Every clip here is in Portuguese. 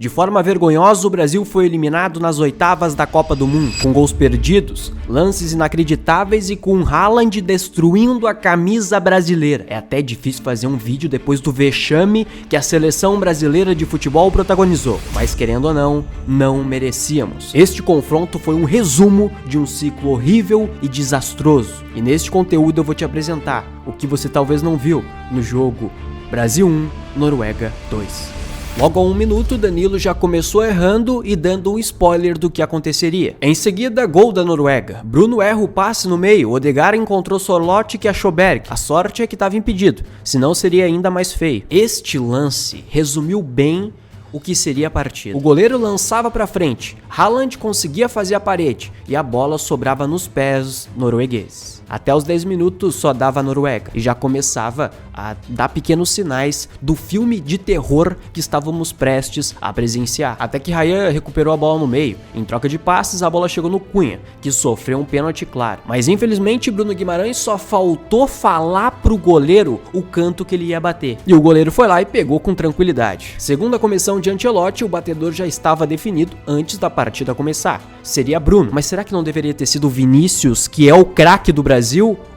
De forma vergonhosa, o Brasil foi eliminado nas oitavas da Copa do Mundo, com gols perdidos, lances inacreditáveis e com Haaland destruindo a camisa brasileira. É até difícil fazer um vídeo depois do vexame que a seleção brasileira de futebol protagonizou, mas querendo ou não, não merecíamos. Este confronto foi um resumo de um ciclo horrível e desastroso, e neste conteúdo eu vou te apresentar o que você talvez não viu no jogo Brasil 1, Noruega 2. Logo a 1 minuto, Danilo já começou errando e dando um spoiler do que aconteceria. Em seguida, gol da Noruega. Bruno erra o passe no meio, Odegaard encontrou Sorloth que achou Berg. A sorte é que estava impedido, senão seria ainda mais feio. Este lance resumiu bem o que seria a partida. O goleiro lançava para frente, Haaland conseguia fazer a parede e a bola sobrava nos pés noruegueses. Até os 10 minutos só dava a Noruega e já começava a dar pequenos sinais do filme de terror que estávamos prestes a presenciar. Até que Ryan recuperou a bola no meio. Em troca de passes, a bola chegou no Cunha, que sofreu um pênalti claro. Mas infelizmente Bruno Guimarães só faltou falar pro goleiro o canto que ele ia bater. E o goleiro foi lá e pegou com tranquilidade. Segundo a comissão de Ancelotti, o batedor já estava definido antes da partida começar. Seria Bruno. Mas será que não deveria ter sido o Vinícius, que é o craque do Brasil,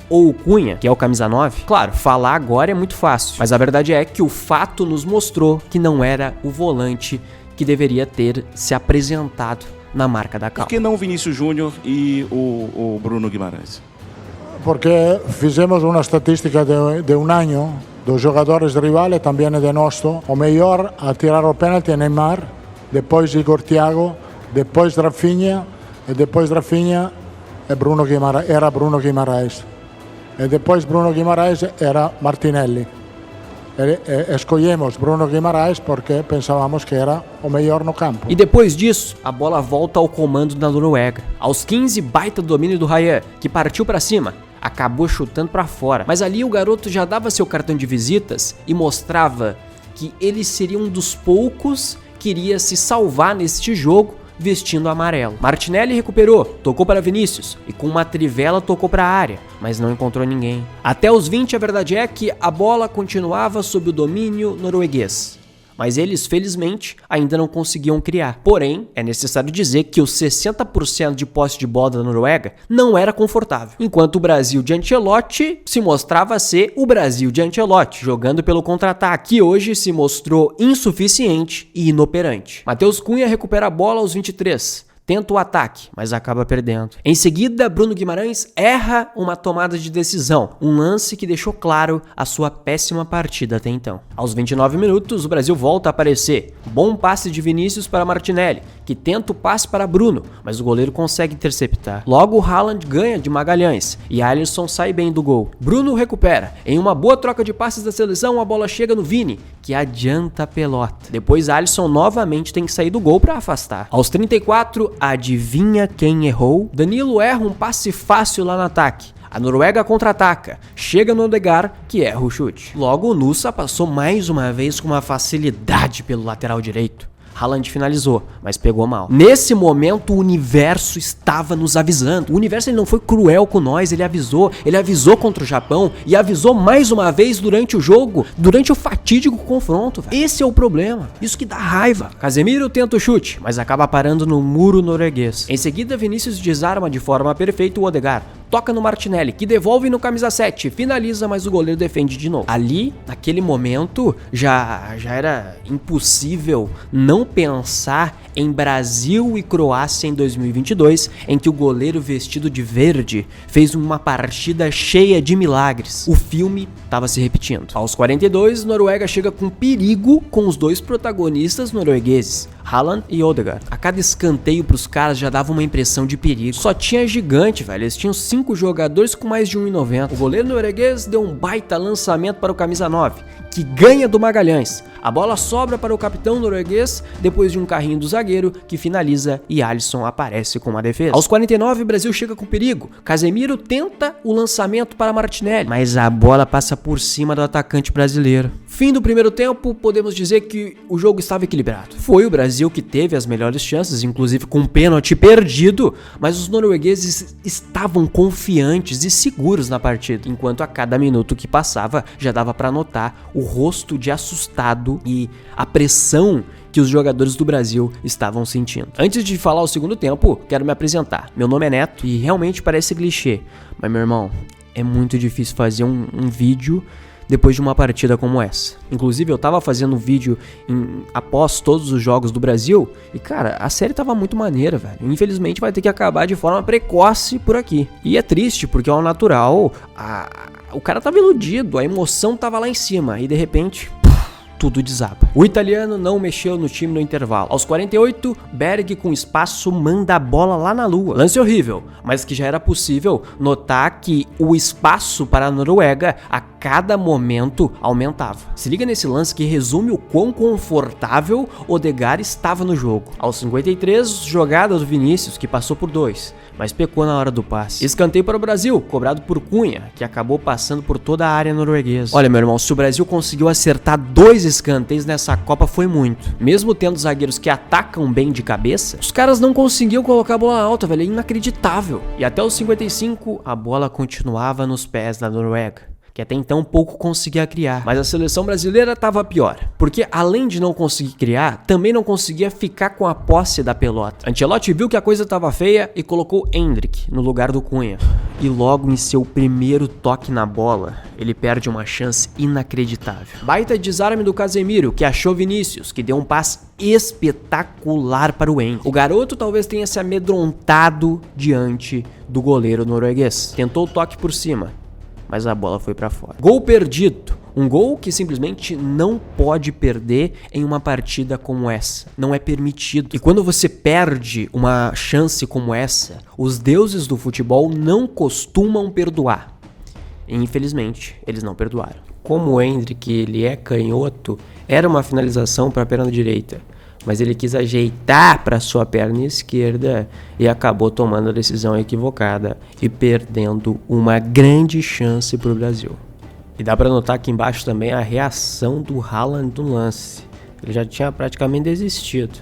ou o Cunha, que é o camisa 9? Claro, falar agora é muito fácil, mas a verdade é que o fato nos mostrou que não era o volante que deveria ter se apresentado na marca da cal. Por que não o Vinícius Júnior e o Bruno Guimarães? Porque fizemos uma estatística de um ano dos jogadores rivales, também é de nosso. O melhor a tirar o pênalti é Neymar, depois Igor Thiago, depois Rafinha, e depois Rafinha era Bruno Guimarães. E depois Bruno Guimarães era Martinelli. Escolhemos Bruno Guimarães porque pensávamos que era o melhor no campo. E depois disso, a bola volta ao comando da Noruega. Aos 15, baita domínio do Ryan, que partiu para cima. Acabou chutando para fora. Mas ali o garoto já dava seu cartão de visitas e mostrava que ele seria um dos poucos que iria se salvar neste jogo vestindo amarelo. Martinelli recuperou, tocou para Vinícius e com uma trivela tocou para a área, mas não encontrou ninguém. Até os 20, a verdade é que a bola continuava sob o domínio norueguês, mas eles, felizmente, ainda não conseguiam criar. Porém, é necessário dizer que os 60% de posse de bola da Noruega não era confortável, enquanto o Brasil de Ancelotti se mostrava ser o Brasil de Ancelotti, jogando pelo contra-ataque, que hoje se mostrou insuficiente e inoperante. Matheus Cunha recupera a bola aos 23. Tenta o ataque, mas acaba perdendo. Em seguida, Bruno Guimarães erra uma tomada de decisão, um lance que deixou claro a sua péssima partida até então. Aos 29 minutos, o Brasil volta a aparecer. Bom passe de Vinícius para Martinelli, que tenta o passe para Bruno, mas o goleiro consegue interceptar. Logo, o Haaland ganha de Magalhães e Alisson sai bem do gol. Bruno recupera. Em uma boa troca de passes da seleção, a bola chega no Vini, que adianta a pelota. Depois, Alisson novamente tem que sair do gol para afastar. Aos 34, adivinha quem errou? Danilo erra um passe fácil lá no ataque. A Noruega contra-ataca, chega no Odegaard, que erra o chute. Logo, o Nusa passou mais uma vez com uma facilidade pelo lateral direito. Haaland finalizou, mas pegou mal. Nesse momento, o universo estava nos avisando. O universo ele não foi cruel com nós, ele avisou contra o Japão e avisou mais uma vez durante o jogo, durante o fatídico confronto. Véio. Esse é o problema, isso que dá raiva. Casemiro tenta o chute, mas acaba parando no muro norueguês. Em seguida, Vinícius desarma de forma perfeita o Odegaard. Toca no Martinelli, que devolve no camisa 7, finaliza, mas o goleiro defende de novo. Ali, naquele momento, já era impossível não pensar em Brasil e Croácia em 2022, em que o goleiro vestido de verde fez uma partida cheia de milagres. O filme estava se repetindo. Aos 42, Noruega chega com perigo com os dois protagonistas noruegueses, Haaland e Odegaard. A cada escanteio pros caras já dava uma impressão de perigo. Só tinha gigante, velho. Eles tinham 5 jogadores com mais de 1,90. O goleiro norueguês deu um baita lançamento para o camisa 9, que ganha do Magalhães. A bola sobra para o capitão norueguês depois de um carrinho do zagueiro que finaliza e Alisson aparece com uma defesa. Aos 49, o Brasil chega com perigo. Casemiro tenta o lançamento para Martinelli, mas a bola passa por cima do atacante brasileiro. Fim do primeiro tempo, podemos dizer que o jogo estava equilibrado. Foi o Brasil que teve as melhores chances, inclusive com um pênalti perdido, mas os noruegueses estavam confiantes e seguros na partida, enquanto a cada minuto que passava já dava para notar o rosto de assustado e a pressão que os jogadores do Brasil estavam sentindo. Antes de falar o segundo tempo, quero me apresentar. Meu nome é Neto e realmente parece clichê, mas meu irmão, é muito difícil fazer um vídeo depois de uma partida como essa. Inclusive eu tava fazendo um vídeo após todos os jogos do Brasil e cara, a série tava muito maneira, velho. Infelizmente vai ter que acabar de forma precoce por aqui. E é triste porque ao natural, o cara tava iludido, a emoção tava lá em cima e de repente tudo desaba. O italiano não mexeu no time no intervalo. Aos 48, Berg com espaço manda a bola lá na lua. Lance horrível, mas que já era possível notar que o espaço para a Noruega a cada momento aumentava. Se liga nesse lance que resume o quão confortável Odegaard estava no jogo. Aos 53, jogada do Vinícius, que passou por 2, mas pecou na hora do passe. Escanteio para o Brasil, cobrado por Cunha, que acabou passando por toda a área norueguesa. Olha, meu irmão, se o Brasil conseguiu acertar 2 escanteios nessa Copa foi muito. Mesmo tendo zagueiros que atacam bem de cabeça, os caras não conseguiam colocar a bola alta, velho, é inacreditável. E até os 55, a bola continuava nos pés da Noruega, que até então pouco conseguia criar. Mas a seleção brasileira estava pior, porque além de não conseguir criar, também não conseguia ficar com a posse da pelota. Ancelotti viu que a coisa estava feia e colocou Endrick no lugar do Cunha. E logo em seu primeiro toque na bola, ele perde uma chance inacreditável. Baita desarme do Casemiro, que achou Vinícius, que deu um passe espetacular para o Endrick. O garoto talvez tenha se amedrontado diante do goleiro norueguês. Tentou o toque por cima, mas a bola foi pra fora. Gol perdido. Um gol que simplesmente não pode perder em uma partida como essa. Não é permitido. E quando você perde uma chance como essa, os deuses do futebol não costumam perdoar. E, infelizmente, eles não perdoaram. Como o Endrick, ele é canhoto, era uma finalização para a perna direita, mas ele quis ajeitar para sua perna esquerda e acabou tomando a decisão equivocada e perdendo uma grande chance para o Brasil. E dá para notar aqui embaixo também a reação do Haaland no lance. Ele já tinha praticamente desistido.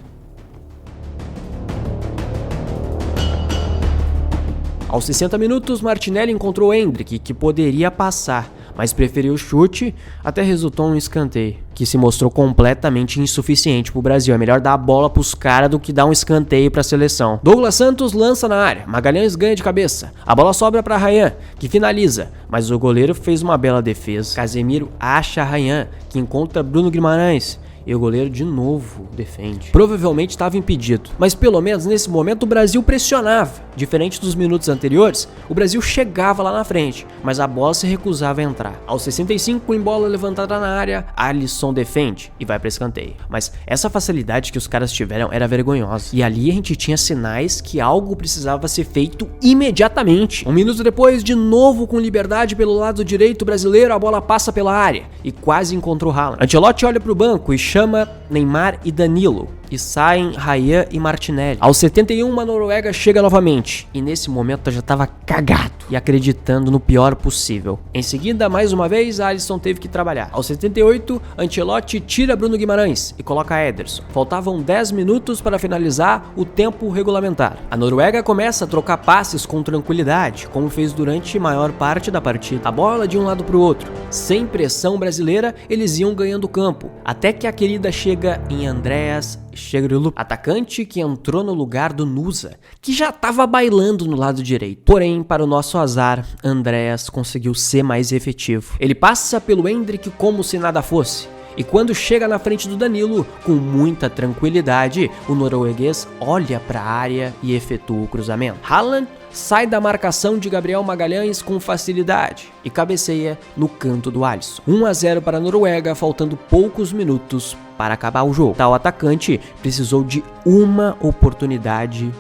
Aos 60 minutos, Martinelli encontrou Endrick, que poderia passar, mas preferiu o chute, até resultou um escanteio, que se mostrou completamente insuficiente pro Brasil. É melhor dar a bola pros caras do que dar um escanteio pra seleção. Douglas Santos lança na área, Magalhães ganha de cabeça, a bola sobra pra Ryan, que finaliza, mas o goleiro fez uma bela defesa. Casemiro acha Ryan, que encontra Bruno Guimarães, e o goleiro de novo defende. Provavelmente estava impedido, mas pelo menos nesse momento o Brasil pressionava. Diferente dos minutos anteriores, o Brasil chegava lá na frente, mas a bola se recusava a entrar. Aos 65, em bola levantada na área, Alisson defende e vai para escanteio. Mas essa facilidade que os caras tiveram era vergonhosa. E ali a gente tinha sinais que algo precisava ser feito imediatamente. Um minuto depois, de novo com liberdade pelo lado direito brasileiro, a bola passa pela área e quase encontrou Haaland. Ancelotti olha para o banco e chama Neymar e Danilo, e saem Ryan e Martinelli. Aos 71, a Noruega chega novamente, e nesse momento já estava cagado e acreditando no pior possível. Em seguida, mais uma vez, Alisson teve que trabalhar. Aos 78, Ancelotti tira Bruno Guimarães e coloca Ederson. Faltavam 10 minutos para finalizar o tempo regulamentar. A Noruega começa a trocar passes com tranquilidade, como fez durante a maior parte da partida. A bola de um lado para o outro. Sem pressão brasileira, eles iam ganhando campo, até que a querida chega em Andreas Schegrelup, atacante que entrou no lugar do Nusa, que já estava bailando no lado direito. Porém, para o nosso azar, Andreas conseguiu ser mais efetivo. Ele passa pelo Endrick como se nada fosse, e quando chega na frente do Danilo, com muita tranquilidade, o norueguês olha para a área e efetua o cruzamento. Haaland sai da marcação de Gabriel Magalhães com facilidade e cabeceia no canto do Alisson. 1-0 para a Noruega, faltando poucos minutos para acabar o jogo. Tal atacante precisou de uma oportunidade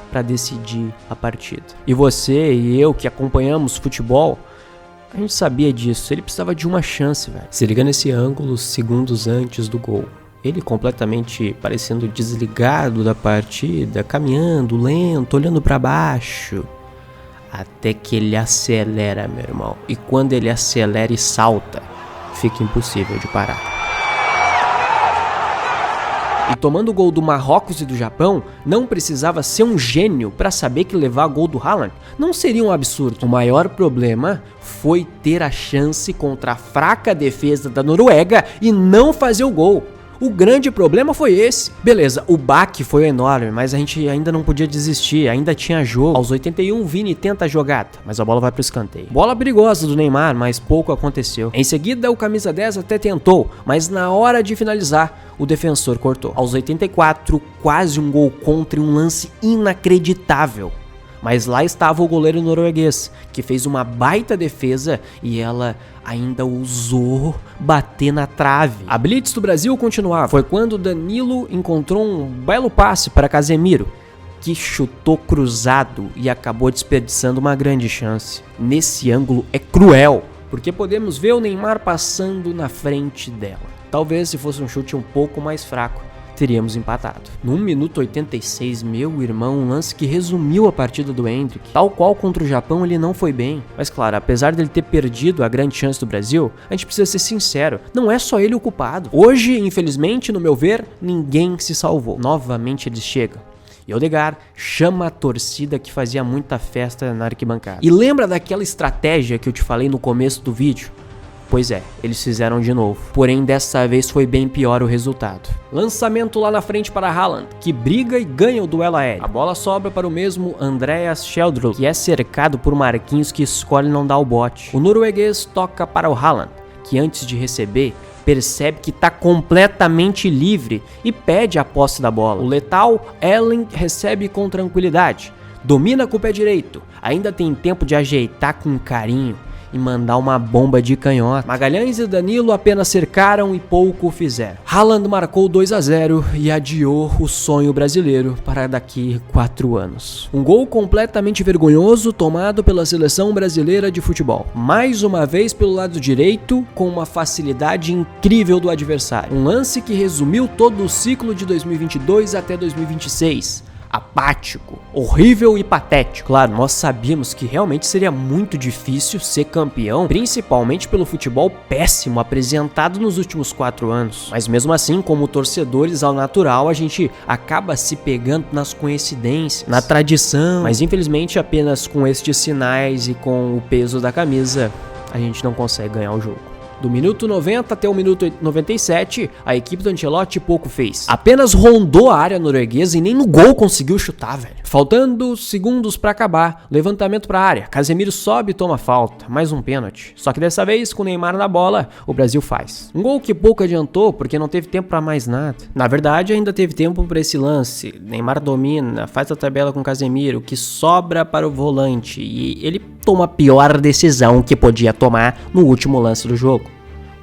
para decidir a partida. E você e eu que acompanhamos futebol, a gente sabia disso. Ele precisava de uma chance, velho. Se liga nesse ângulo segundos antes do gol. Ele completamente parecendo desligado da partida, caminhando lento, olhando para baixo, até que ele acelera, meu irmão. E quando ele acelera e salta, fica impossível de parar. E tomando o gol do Marrocos e do Japão, não precisava ser um gênio para saber que levar gol do Haaland não seria um absurdo. O maior problema foi ter a chance contra a fraca defesa da Noruega e não fazer o gol. O grande problema foi esse. Beleza, o baque foi enorme, mas a gente ainda não podia desistir, ainda tinha jogo. Aos 81, Vini tenta a jogada, mas a bola vai pro escanteio. Bola perigosa do Neymar, mas pouco aconteceu. Em seguida, o camisa 10 até tentou, mas na hora de finalizar, o defensor cortou. Aos 84, quase um gol contra em um lance inacreditável. Mas lá estava o goleiro norueguês, que fez uma baita defesa e ela ainda ousou bater na trave. A blitz do Brasil continuava. Foi quando Danilo encontrou um belo passe para Casemiro, que chutou cruzado e acabou desperdiçando uma grande chance. Nesse ângulo é cruel, porque podemos ver o Neymar passando na frente dela. Talvez se fosse um chute um pouco mais fraco, teríamos empatado. No 1 minuto 86, meu irmão, um lance que resumiu a partida do Endrick. Tal qual contra o Japão, ele não foi bem. Mas claro, apesar dele ter perdido a grande chance do Brasil, a gente precisa ser sincero, não é só ele o culpado. Hoje, infelizmente, no meu ver, ninguém se salvou. Novamente eles chegam. E Odegaard chama a torcida que fazia muita festa na arquibancada. E lembra daquela estratégia que eu te falei no começo do vídeo? Pois é, eles fizeram de novo. Porém, dessa vez foi bem pior o resultado. Lançamento lá na frente para Haaland, que briga e ganha o duelo aéreo. A bola sobra para o mesmo Andreas Schjelderup, que é cercado por Marquinhos, que escolhe não dar o bote. O norueguês toca para o Haaland, que antes de receber, percebe que está completamente livre e pede a posse da bola. O letal Erling recebe com tranquilidade, domina com o pé direito, ainda tem tempo de ajeitar com carinho e mandar uma bomba de canhota. Magalhães e Danilo apenas cercaram e pouco fizeram. Haaland marcou 2-0 e adiou o sonho brasileiro para daqui 4 anos. Um gol completamente vergonhoso tomado pela seleção brasileira de futebol. Mais uma vez pelo lado direito, com uma facilidade incrível do adversário. Um lance que resumiu todo o ciclo de 2022 até 2026. Apático, horrível e patético. Claro, nós sabíamos que realmente seria muito difícil ser campeão, principalmente pelo futebol péssimo apresentado nos últimos 4 anos. Mas mesmo assim, como torcedores ao natural, a gente acaba se pegando nas coincidências, na tradição. Mas infelizmente, apenas com estes sinais e com o peso da camisa, a gente não consegue ganhar o jogo. Do minuto 90 até o minuto 97, a equipe do Ancelotti pouco fez. Apenas rondou a área norueguesa e nem no gol conseguiu chutar, velho. Faltando segundos pra acabar, levantamento pra área. Casemiro sobe e toma falta. Mais um pênalti. Só que dessa vez, com o Neymar na bola, o Brasil faz. Um gol que pouco adiantou, porque não teve tempo pra mais nada. Na verdade, ainda teve tempo pra esse lance. Neymar domina, faz a tabela com Casemiro, que sobra para o volante. E ele toma a pior decisão que podia tomar no último lance do jogo.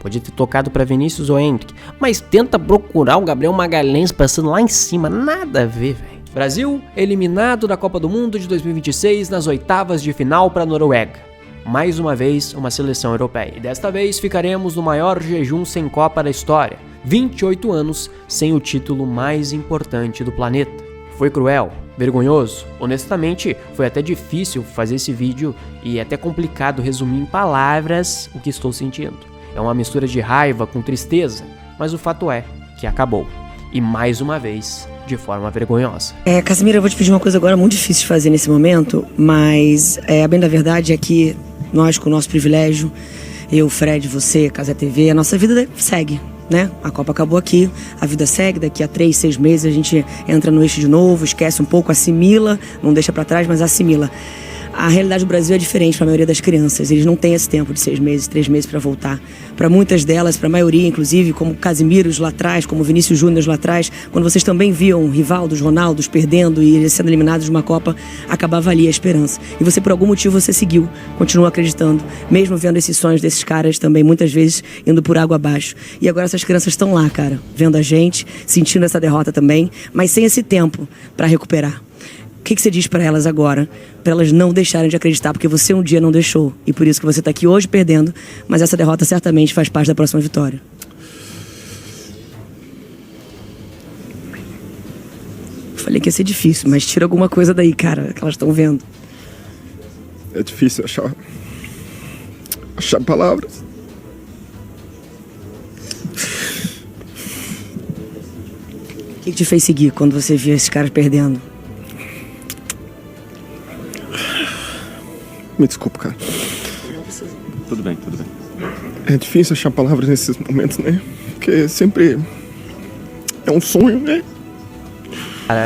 Podia ter tocado para Vinícius ou Endrick, mas tenta procurar o Gabriel Magalhães passando lá em cima. Nada a ver, velho. Brasil eliminado da Copa do Mundo de 2026 nas oitavas de final para a Noruega. Mais uma vez, uma seleção europeia. E desta vez ficaremos no maior jejum sem Copa da história. 28 anos sem o título mais importante do planeta. Foi cruel, vergonhoso. Honestamente, foi até difícil fazer esse vídeo e até complicado resumir em palavras o que estou sentindo. É uma mistura de raiva com tristeza, mas o fato é que acabou. E mais uma vez, de forma vergonhosa. Casemiro, eu vou te pedir uma coisa agora muito difícil de fazer nesse momento, mas a bem da verdade é que nós, com o nosso privilégio, eu, Fred, você, Casa TV, a nossa vida segue, né? A Copa acabou aqui, a vida segue, daqui a 3, 6 meses a gente entra no eixo de novo, esquece um pouco, assimila, não deixa pra trás, mas assimila. A realidade do Brasil é diferente para a maioria das crianças. Eles não têm esse tempo de 6 meses, 3 meses para voltar. Para muitas delas, para a maioria, inclusive, como Casemiros lá atrás, como Vinícius Júnior lá atrás, quando vocês também viam Rivaldos, Ronaldos perdendo e eles sendo eliminados de uma Copa, acabava ali a esperança. E você, por algum motivo, você seguiu, continuou acreditando, mesmo vendo esses sonhos desses caras também, muitas vezes, indo por água abaixo. E agora essas crianças estão lá, cara, vendo a gente, sentindo essa derrota também, mas sem esse tempo para recuperar. O que você diz para elas agora, para elas não deixarem de acreditar, porque você um dia não deixou, e por isso que você está aqui hoje perdendo, mas essa derrota certamente faz parte da próxima vitória. Falei que ia ser difícil, mas tira alguma coisa daí, cara, que elas estão vendo. É difícil achar palavras. O que te fez seguir quando você viu esses caras perdendo? Me desculpa, cara. Tudo bem, tudo bem. É difícil achar palavras nesses momentos, né? Porque sempre É um sonho, né? Cara,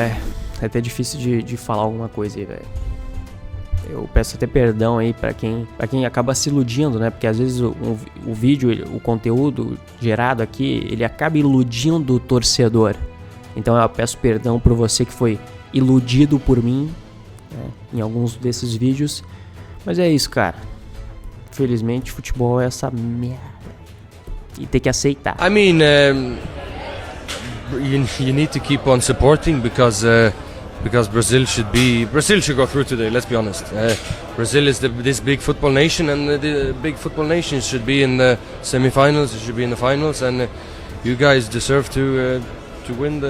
é até difícil de falar alguma coisa aí, velho. Eu peço até perdão aí pra quem acaba se iludindo, né? Porque às vezes o vídeo, o conteúdo gerado aqui, ele acaba iludindo o torcedor. Então eu peço perdão por você que foi iludido por mim, né, em alguns desses vídeos. Mas é isso, cara. Infelizmente, futebol é essa merda. E tem que aceitar. I mean, you need to keep on supporting because Brazil should go through today. Let's be honest. Brazil is this big football nation, and the big football nations should be in the semi-finals. It should be in the finals, and you guys deserve to win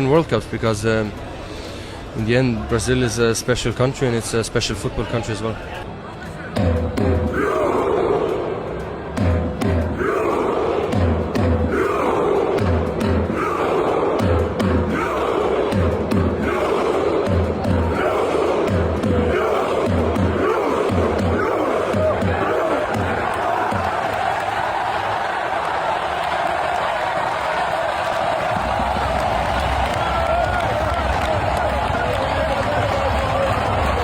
World Cups because in the end, Brazil is a special country and it's a special football country as well.